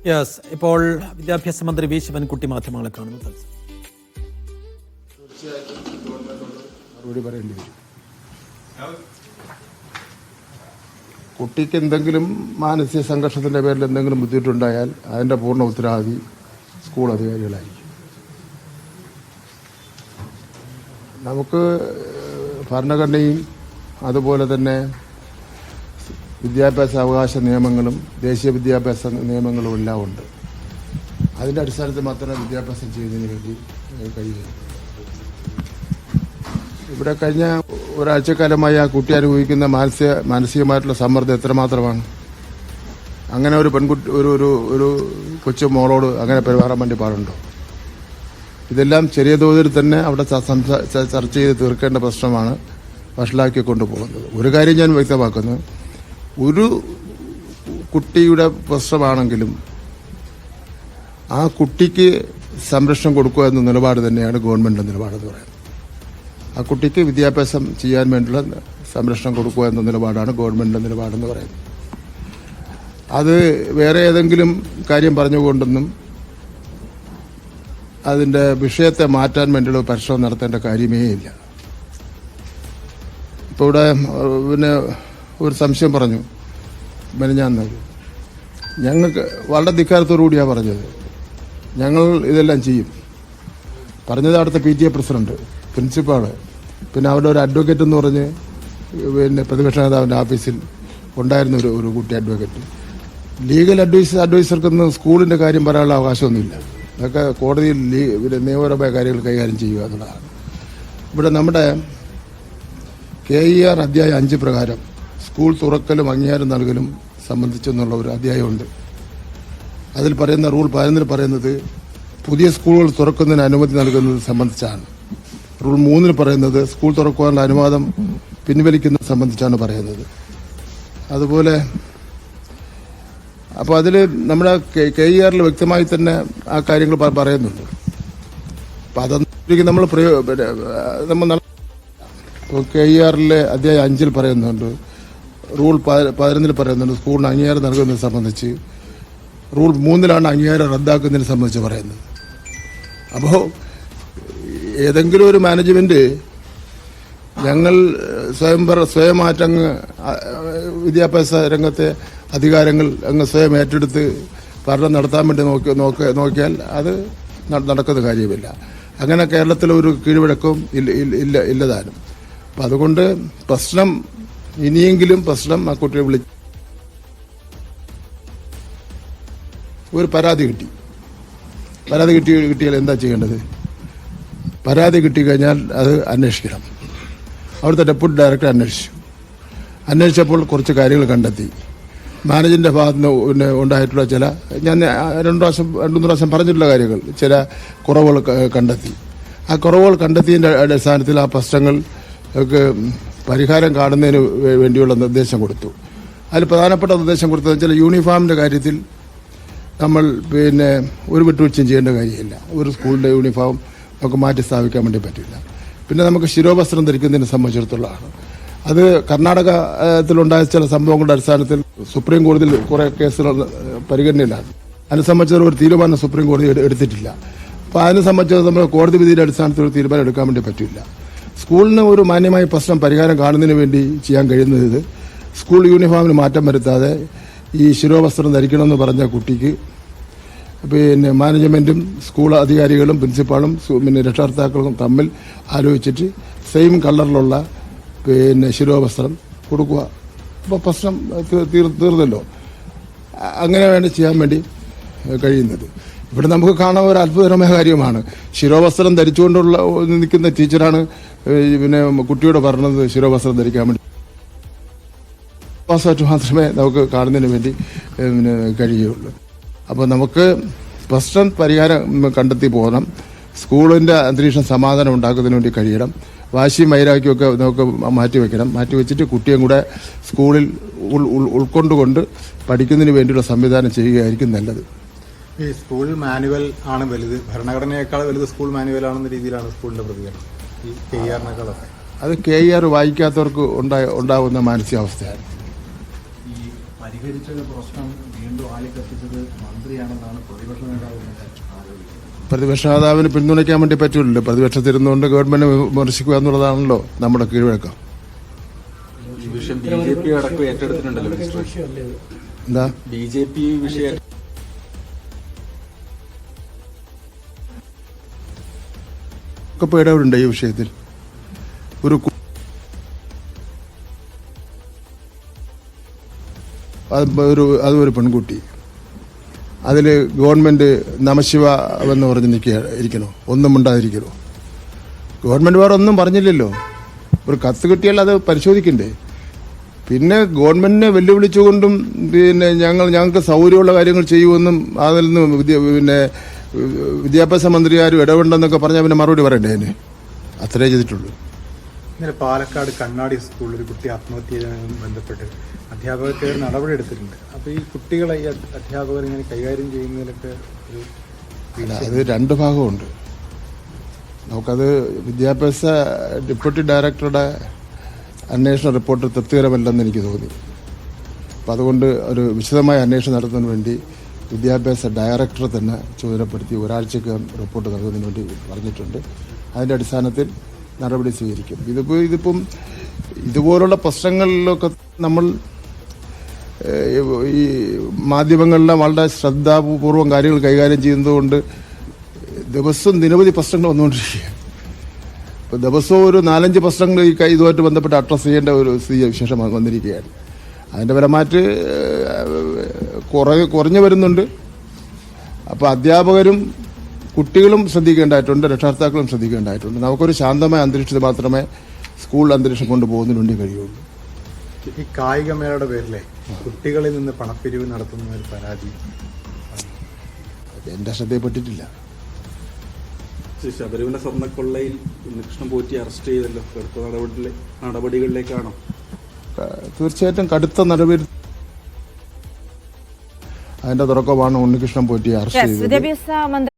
Yes, ഇപ്പോൾ വിദ്യാഭ്യാസ മന്ത്രി വി ശിവൻകുട്ടി മാധ്യമങ്ങളെ കാണുന്നു. മറുപടി പറയേണ്ടി വരും. കുട്ടിക്ക് എന്തെങ്കിലും മാനസിക സംഘർഷത്തിൻ്റെ പേരിൽ എന്തെങ്കിലും ബുദ്ധിമുട്ടുണ്ടായാൽ അതിൻ്റെ പൂർണ്ണ ഉത്തരവാദി സ്കൂൾ അധികാരികളായിരിക്കും. നമുക്ക് ഭരണഘടനയും അതുപോലെ തന്നെ വിദ്യാഭ്യാസ അവകാശ നിയമങ്ങളും ദേശീയ വിദ്യാഭ്യാസ നിയമങ്ങളും എല്ലാം ഉണ്ട്. അതിൻ്റെ അടിസ്ഥാനത്തിൽ മാത്രമേ വിദ്യാഭ്യാസം ചെയ്യുന്നതിന് വേണ്ടി കഴിയുകയുള്ളൂ. ഇവിടെ കഴിഞ്ഞ ഒരാഴ്ചക്കാലമായി ആ കുട്ടി അനുഭവിക്കുന്ന മാനസികമായിട്ടുള്ള സമ്മർദ്ദം എത്രമാത്രമാണ്. അങ്ങനെ ഒരു പെൺകുട്ടി ഒരു കൊച്ചു മോളോട് അങ്ങനെ പെരുമാറാൻ വേണ്ടി പാടുണ്ടോ? ഇതെല്ലാം ചെറിയ തോതിൽ തന്നെ അവിടെ ചർച്ച ചെയ്ത് തീർക്കേണ്ട പ്രശ്നമാണ് വഷളാക്കി കൊണ്ടുപോകുന്നത്. ഒരു കാര്യം ഞാൻ വ്യക്തമാക്കുന്നു, ഒരു കുട്ടിയുടെ പ്രശ്നമാണെങ്കിലും ആ കുട്ടിക്ക് സംരക്ഷണം കൊടുക്കുക എന്ന നിലപാട് തന്നെയാണ് ഗവൺമെൻറ് നിലപാടെന്ന് പറയുന്നത്. ആ കുട്ടിക്ക് വിദ്യാഭ്യാസം ചെയ്യാൻ വേണ്ടിയുള്ള സംരക്ഷണം കൊടുക്കുക എന്ന നിലപാടാണ് ഗവൺമെൻറ് നിലപാടെന്ന് പറയുന്നത്. അത് വേറെ ഏതെങ്കിലും കാര്യം പറഞ്ഞുകൊണ്ടൊന്നും അതിൻ്റെ വിഷയത്തെ മാറ്റാൻ വേണ്ടിയുള്ള പരിശ്രമം നടത്തേണ്ട കാര്യമേ ഇല്ല. ഇപ്പോൾ ഇവിടെ പിന്നെ ഒരു സംശയം പറഞ്ഞു മെനഞ്ഞാന്ന്. ഞങ്ങൾക്ക് വളരെ ധിക്കാരത്തോടു കൂടിയാണ് പറഞ്ഞത്. ഞങ്ങൾ ഇതെല്ലാം ചെയ്യും പറഞ്ഞത്. അവിടുത്തെ PTA പ്രസിഡന്റ്, പ്രിൻസിപ്പാള്, പിന്നെ അവിടെ ഒരു അഡ്വക്കേറ്റ് എന്ന് പറഞ്ഞ് പിന്നെ പ്രതിപക്ഷ നേതാവിൻ്റെ ഓഫീസിൽ ഉണ്ടായിരുന്ന ഒരു കുട്ടി അഡ്വക്കേറ്റ്. ലീഗൽ അഡ്വൈസർക്കൊന്നും സ്കൂളിൻ്റെ കാര്യം പറയാനുള്ള അവകാശമൊന്നുമില്ല. അതൊക്കെ കോടതിയിൽ നിയമപരമായ കാര്യങ്ങൾ കൈകാര്യം ചെയ്യുക എന്നുള്ളതാണ്. ഇവിടെ നമ്മുടെ KER അധ്യായം 5 പ്രകാരം സ്കൂൾ തുറക്കലും അംഗീകാരം നൽകലും സംബന്ധിച്ചെന്നുള്ള ഒരു അധ്യായമുണ്ട്. അതിൽ പറയുന്ന റൂൾ 11 പറയുന്നത് പുതിയ സ്കൂളുകൾ തുറക്കുന്നതിന് അനുമതി നൽകുന്നത് സംബന്ധിച്ചാണ്. റൂൾ 3 പറയുന്നത് സ്കൂൾ തുറക്കുവാനുള്ള അനുവാദം പിൻവലിക്കുന്നത് സംബന്ധിച്ചാണ് പറയുന്നത്. അതുപോലെ അപ്പോൾ അതിൽ നമ്മുടെ KER വ്യക്തമായി തന്നെ ആ കാര്യങ്ങൾ പറയുന്നുണ്ട്. അപ്പം അതൊന്നും നമ്മൾ KER അധ്യായം 5 പറയുന്നുണ്ട്. റൂൾ 11 പറയുന്നുണ്ട് സ്കൂളിന് അംഗീകാരം നൽകുന്നതിനെ സംബന്ധിച്ച്. റൂൾ 3 അംഗീകാരം റദ്ദാക്കുന്നതിനെ സംബന്ധിച്ച് പറയുന്നത്. അപ്പോൾ ഏതെങ്കിലും ഒരു മാനേജ്മെന്റ് ഞങ്ങൾ സ്വയമാറ്റങ്ങ് വിദ്യാഭ്യാസ രംഗത്തെ അധികാരങ്ങൾ അങ്ങ് സ്വയം ഏറ്റെടുത്ത് ഭരണം നടത്താൻ വേണ്ടി നോക്കിയാൽ അത് നടക്കുന്ന കാര്യമില്ല. അങ്ങനെ കേരളത്തിലൊരു കീഴ്വഴക്കവും ഇല്ലതാനും. അപ്പം അതുകൊണ്ട് പ്രശ്നം ഇനിയെങ്കിലും ആ കുട്ടിയെ വിളിച്ച് ഒരു പരാതി കിട്ടിയാൽ എന്താ ചെയ്യേണ്ടത്? പരാതി കിട്ടിക്കഴിഞ്ഞാൽ അത് അന്വേഷിക്കണം. അവിടുത്തെ ഡെപ്യൂട്ടി ഡയറക്ടർ അന്വേഷിച്ചപ്പോൾ കുറച്ച് കാര്യങ്ങൾ കണ്ടെത്തി. മാനേജറിൻ്റെ ഭാഗത്ത് നിന്ന് ഉണ്ടായിട്ടുള്ള ചില ഞാൻ രണ്ടു പ്രാവശ്യം പറഞ്ഞിട്ടുള്ള കാര്യങ്ങൾ, ചില കുറവുകൾ കണ്ടെത്തി. ആ കുറവുകൾ കണ്ടെത്തിയതിൻ്റെ അടിസ്ഥാനത്തിൽ ആ പ്രശ്നങ്ങൾക്ക് പരിഹാരം കാണുന്നതിന് വേണ്ടിയുള്ള നിർദ്ദേശം കൊടുത്തു. അതിൽ പ്രധാനപ്പെട്ട നിർദ്ദേശം കൊടുത്തത് വെച്ചാൽ യൂണിഫോമിൻ്റെ കാര്യത്തിൽ നമ്മൾ പിന്നെ ഒരു വിട്ടുവീഴ്ചയും ചെയ്യേണ്ട കാര്യമില്ല. ഒരു സ്കൂളിൻ്റെ യൂണിഫോം നമുക്ക് മാറ്റി സ്ഥാപിക്കാൻ വേണ്ടി പറ്റില്ല. പിന്നെ നമുക്ക് ശിരോവസ്ത്രം ധരിക്കുന്നതിനെ സംബന്ധിച്ചിടത്തോളമാണ്. അത് കർണാടകത്തിലുണ്ടായ ചില സംഭവങ്ങളുടെ അടിസ്ഥാനത്തിൽ സുപ്രീം കോടതിയിൽ കുറേ കേസുകൾ പരിഗണനയിലാണ്. അതിനെ സംബന്ധിച്ച ഒരു തീരുമാനം സുപ്രീം കോടതി എടുത്തിട്ടില്ല. അപ്പോൾ അതിനെ സംബന്ധിച്ച് നമ്മൾ കോടതി വിധിയുടെ അടിസ്ഥാനത്തിൽ ഒരു തീരുമാനം എടുക്കാൻ വേണ്ടി പറ്റില്ല. സ്കൂളിന് ഒരു മാന്യമായ പ്രശ്നം പരിഹാരം കാണുന്നതിന് വേണ്ടി ചെയ്യാൻ കഴിയുന്നത് സ്കൂൾ യൂണിഫോമിന് മാറ്റം വരുത്താതെ ഈ ശിരോവസ്ത്രം ധരിക്കണമെന്ന് പറഞ്ഞ കുട്ടിക്ക് പിന്നെ മാനേജ്മെൻറ്റും സ്കൂൾ അധികാരികളും പ്രിൻസിപ്പാളും പിന്നെ രക്ഷകർത്താക്കളും തമ്മിൽ ആലോചിച്ചിട്ട് സെയിം കളറിലുള്ള പിന്നെ ശിരോവസ്ത്രം കൊടുക്കുക. അപ്പോൾ പ്രശ്നം തീർന്നല്ലോ. അങ്ങനെ വേണ്ടി ചെയ്യാൻ വേണ്ടി കഴിയുന്നത്. ഇവിടെ നമുക്ക് കാണാൻ ഒരു അത്ഭുതകരമായ കാര്യമാണ്. ശിരോവസ്ത്രം ധരിച്ചുകൊണ്ടുള്ള നിൽക്കുന്ന ടീച്ചറാണ് പിന്നെ കുട്ടിയോട് പറഞ്ഞത് ശിരോവസ്ത്രം ധരിക്കാൻ വേണ്ടി. മാത്രമേ നമുക്ക് കാണുന്നതിന് വേണ്ടി പിന്നെ കഴിയുകയുള്ളൂ. അപ്പോൾ നമുക്ക് പ്രശ്നം പരിഹാരം കണ്ടെത്തി പോകണം. സ്കൂളിൻ്റെ അന്തരീക്ഷം സമാധാനം ഉണ്ടാക്കുന്നതിന് വേണ്ടി കഴിയണം. വാശിയും വൈരാഗ്യമൊക്കെ നമുക്ക് മാറ്റിവെച്ചിട്ട് കുട്ടിയും കൂടെ സ്കൂളിൽ ഉൾക്കൊണ്ടുകൊണ്ട് പഠിക്കുന്നതിന് വേണ്ടിയുള്ള സംവിധാനം ചെയ്യുകയായിരിക്കും നല്ലത്. ഈ സ്കൂൾ മാനുവൽ ആണ് വലുത്, ഭരണഘടനയേക്കാൾ വലുത് സ്കൂൾ മാനുവൽ ആണെന്ന രീതിയിലാണ് സ്കൂളിന്റെ പ്രതികരണം. ഈ KER-നേക്കാളൊക്കെ അത് KER വായിക്കാത്തവർക്ക് ഉണ്ടാകുന്ന മാനസികാവസ്ഥയാണ്. ഈ പരിഹരിച്ച പ്രശ്നം വീണ്ടും ആളിക്കത്തിച്ചത് മന്ത്രിയാണെന്നാണ് പ്രതിപക്ഷ നേതാവിന്റെ ആരോപിക്കുന്നത്. പ്രതിപക്ഷ നേതാവിന് പിന്തുണയ്ക്കാൻ വേണ്ടി പറ്റൂലല്ലോ. പ്രതിപക്ഷത്തിരുന്നുകൊണ്ട് ഗവൺമെന്റ് വിമർശിക്കുക എന്നുള്ളതാണല്ലോ നമ്മുടെ കീഴ്വഴക്കം. ഈ വിഷയം BJP അടക്കം ഏറ്റെടുത്തിട്ടുണ്ടല്ലോ മിനിസ്റ്റർ. എന്താ BJP വിഷയം ഒക്കെ ഇടപെടുണ്ട് ഈ വിഷയത്തിൽ. അതൊരു പെൺകുട്ടി അതിൽ ഗവൺമെന്റ് നമശിവ എന്ന് പറഞ്ഞ് ഇരിക്കണോ? ഒന്നും മിണ്ടാതിരിക്കണോ? ഗവൺമെന്റ് വേറെ ഒന്നും പറഞ്ഞില്ലല്ലോ. ഒരു കത്ത് കിട്ടിയാൽ അത് പരിശോധിക്കണ്ടേ? പിന്നെ ഗവൺമെന്റിനെ വെല്ലുവിളിച്ചുകൊണ്ടും പിന്നെ ഞങ്ങൾക്ക് സൗകര്യമുള്ള കാര്യങ്ങൾ ചെയ്യുമെന്നും അതിൽ നിന്ന് വിദ്യാഭ്യാസ മന്ത്രിയാരും ഇടപെടെന്നൊക്കെ പറഞ്ഞാൽ പിന്നെ മറുപടി പറയണ്ടേ? അതിന് അത്രേ ചെയ്തിട്ടുള്ളൂ. ഇന്നലെ പാലക്കാട് കണ്ണാടി സ്കൂളിൽ ഒരു കുട്ടി ആത്മഹത്യ ചെയ്തതുമായി ബന്ധപ്പെട്ട് അധ്യാപകർ നടപടി എടുത്തിട്ടുണ്ട്. അപ്പോൾ ഈ കുട്ടികളെ ഈ അധ്യാപകർ ഇങ്ങനെ കൈകാര്യം ചെയ്യുന്നതിലൊക്കെ ഒരു അത് രണ്ട് ഭാഗമുണ്ട്. നമുക്കത് വിദ്യാഭ്യാസ ഡെപ്യൂട്ടി ഡയറക്ടറുടെ അന്വേഷണ റിപ്പോർട്ട് തൃപ്തികരമല്ലെന്ന് എനിക്ക് തോന്നി. അപ്പം അതുകൊണ്ട് ഒരു വിശദമായ അന്വേഷണം നടത്തുന്നതിന് വേണ്ടി വിദ്യാഭ്യാസ ഡയറക്ടറെ തന്നെ ചുമതലപ്പെടുത്തി ഒരാഴ്ചക്കകം റിപ്പോർട്ട് നൽകുന്നതിന് വേണ്ടി പറഞ്ഞിട്ടുണ്ട്. അതിൻ്റെ അടിസ്ഥാനത്തിൽ നടപടി സ്വീകരിക്കും. ഇതിപ്പം ഇതുപോലുള്ള പ്രശ്നങ്ങളിലൊക്കെ നമ്മൾ ഈ മാധ്യമങ്ങളിലെ വളരെ ശ്രദ്ധാപൂർവം കാര്യങ്ങൾ കൈകാര്യം ചെയ്യുന്നതുകൊണ്ട് ദിവസവും നിരവധി പ്രശ്നങ്ങൾ വന്നുകൊണ്ടിരിക്കുക. ഇപ്പോൾ ദിവസവും ഒരു 4-5 പ്രശ്നങ്ങൾ ഈ ഇതുമായിട്ട് ബന്ധപ്പെട്ട് അഡ്രസ് ചെയ്യേണ്ട ഒരു സ്ഥിതി വിശേഷം വന്നിരിക്കുകയാണ്. അതിൻ്റെ ഫലമായിട്ട് കുറഞ്ഞു വരുന്നുണ്ട്. അപ്പോൾ അധ്യാപകരും കുട്ടികളും ശ്രദ്ധിക്കേണ്ടതായിട്ടുണ്ട്, രക്ഷകർത്താക്കളും ശ്രദ്ധിക്കേണ്ടതായിട്ടുണ്ട്. നമുക്കൊരു ശാന്തമായ അന്തരീക്ഷത്തിൽ മാത്രമേ സ്കൂൾ അന്തരീക്ഷം കൊണ്ടുപോകുന്നതിന് വേണ്ടി കഴിയുള്ളൂ. ഈ കായികമേളയുടെ പേരിലെ കുട്ടികളിൽ നിന്ന് പണപ്പിരിവ് നടത്തുന്ന ഒരു പരാതി എൻ്റെ ശ്രദ്ധയിൽപ്പെട്ടിട്ടില്ല. ശബരിമല സ്വർണ്ണക്കൊള്ളയിൽ ഉണ്ണികൃഷ്ണൻ പോറ്റി അറസ്റ്റ് ചെയ്തല്ലോ. കടുത്ത നടപടികളിലേക്കാണോ? തീർച്ചയായിട്ടും കടുത്ത നടപടി. അതിന്റെ തുടക്കമാണ് ഉണ്ണികൃഷ്ണൻ പോറ്റി അറസ്റ്റ് ചെയ്തത്. വിദ്യാഭ്യാസ മന്ത്രി